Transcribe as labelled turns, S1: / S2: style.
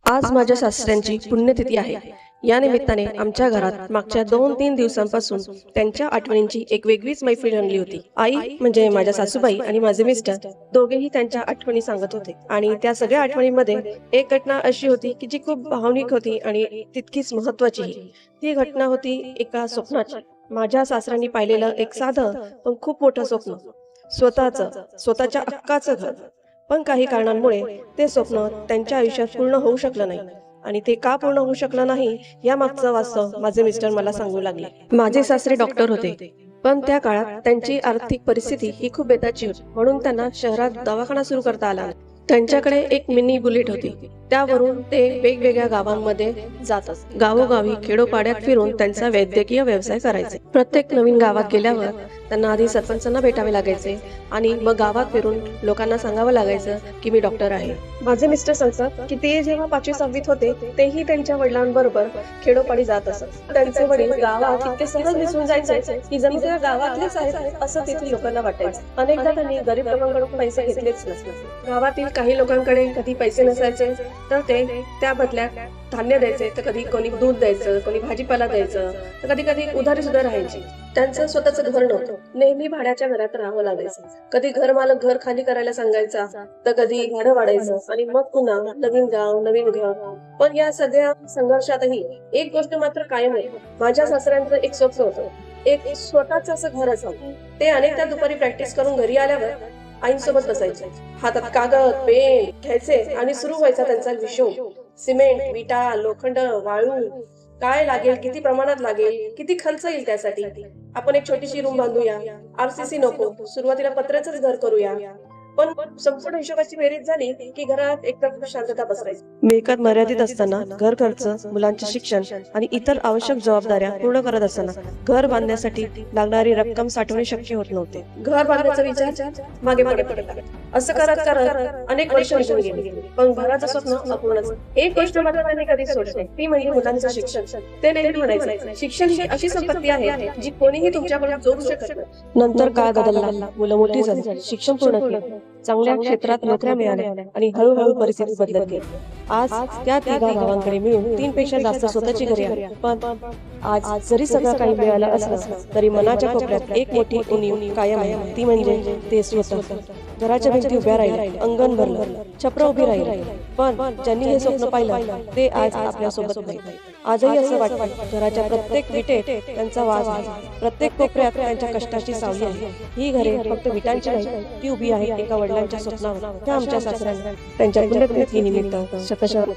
S1: आज माझ्या सासऱ्यांची पुण्यतिथी आहे. या निमित्ताने आमच्या घरात मागच्या 2-3 दिवसांपासून त्यांच्या आठवणींची एक वेगळीच मैफिल रंगली होती. आई म्हणजे माझ्या सासूबाई आणि माझे मिस्टर दोघेही त्यांच्या आठवणी सांगत होते आणि त्या सगळ्या आठवणींमध्ये एक घटना अशी होती की जी खूप भावनिक होती आणि तितकीच महत्वाचीही. ती घटना होती एका स्वप्नाची. माझ्या सासऱ्यांनी पाहिलेलं एक साधं पण खूप मोठं स्वप्न. स्वतःच्या हक्काचं घर. पण काही कारणांमुळे ते स्वप्न त्यांच्या आयुष्यात पूर्ण होऊ शकलं नाही. आणि ते का पूर्ण होऊ शकलं नाही या मागचं वास्तव माझे मिस्टर मला सांगू लागले. माझे सासरे डॉक्टर होते, पण त्या काळात त्यांची आर्थिक परिस्थिती ही खूप बेताची होती, म्हणून त्यांना शहरात दवाखाना सुरू करता आला नाही. त्यांच्याकडे एक मिनी बुलेट होती. त्यावरून ते वेगवेगळ्या गावांमध्ये जात असत. गावोगावी खेडोपाड्यात फिरून त्यांचा वैद्यकीय व्यवसाय करायचे. प्रत्येक नवीन गावात गेल्यावर त्यांना आधी सरपंचांना भेटावे लागायचे आणि मग गावात फिरून लोकांना सांगावं लागायचं की मी डॉक्टर आहे. माझे मिस्टर सांगतात की ते जेव्हा 5वी-6वीत होते तेही त्यांच्या वडिलांबरोबर खेडोपाडी जात असत. त्यांचे वडील गावात इतके सहज दिसून जायचे की जणू त्या गावातलेच आहेत असं तिथे लोकांना वाटायचं. अनेकदा त्यांनी गरीब लोकांकडून पैसे घेतलेच नसले. गावातील काही लोकांकडे कधी पैसे नसायचे तर ते त्या बदल्यात धान्य द्यायचे, तर कधी कोणी दूध द्यायचं, कोणी भाजीपाला द्यायचं, तर कधी कधी उधारी सुद्धा राहायची. त्यांचं स्वतःचं घर नव्हतं. नेहमी भाड्याच्या घरात राहावं लागायचं. कधी घर मालक घर खाली करायला सांगायचा, तर कधी भाडं वाढायचं आणि मग पुन्हा नवीन गाव नवीन घर. पण या सगळ्या संघर्षातही एक गोष्ट मात्र कायम आहे. माझ्या सासऱ्यांचं एक स्वप्न होतं, एक स्वतःच असं घर असावं. ते अनेकदा दुपारी प्रॅक्टिस करून घरी आल्यावर आईंसोबत बसायचे. हातात कागद पेन घ्यायचे आणि सुरू व्हायचा त्यांचा विषय. सिमेंट, विटा, लोखंड, वाळू काय लागेल, किती प्रमाणात लागेल, किती खर्च येईल त्यासाठी. आपण एक छोटीशी रूम बांधूया, RCC नको, सुरुवातीला पत्र्याचंच घर करूया. पण संपूर्ण हिशोबाची बेरीज झाली की घरात एकदम शांतता पसरायची. मिळकत मर्यादित असताना घर खर्च, मुलांचे शिक्षण आणि इतर आवश्यक जबाबदाऱ्या पूर्ण करत असताना घर बांधण्यासाठी लागणारी रक्कम साठवणे शक्य होत नव्हते. घर बांधण्याचा विचार मागे मागे पडत आला. असं करत करत अनेक वर्ष निघून गेली, पण घराचं स्वप्न अपूर्णच. एक गोष्ट मात्र त्यांनी कधी सोडली नाही, ती म्हणजे मुलांचं शिक्षण. ते नेहमी म्हणायचे, शिक्षण ही अशी संपत्ती आहे जी कोणीही तुमच्याकडून जोडू शकत नाही. नंतर काळ बदलला, मुलं मोठी झाली, शिक्षण पूर्ण केलं, चांगल्या क्षेत्रात नोकऱ्या मिळाल्या आणि हळूहळू परिस्थिती बदलत गेली. आज त्या तिघा भावांकडे मिळून 3 पेक्षा जास्त स्वतःची घरे आहेत. पण आज जरी सगळं काही मिळालं असलं तरी मनाच्या कोपऱ्यात एक मोठी उणीव कायम आहे, ती म्हणजे ते स्वतः. घराच्या भिंती उभ्या राहिल्या, अंगण भरलं, छप्र उभी राहिली, पण ज्यांनी हे स्वप्न पाहिलं ते आज आपल्या सोबत नाही. आजही असं वाटतं, घराच्या प्रत्येक विटेत त्यांचा वास आहे, प्रत्येक कोपऱ्यात त्यांच्या कष्टाची सावली आहे. ही घरे फक्त विटांची नाही, ती उभी आहे एका वडिलांच्या स्वप्नावर. त्या आमच्या सासऱ्यांना त्यांच्या पुण्यतिथी निमित्त शतशः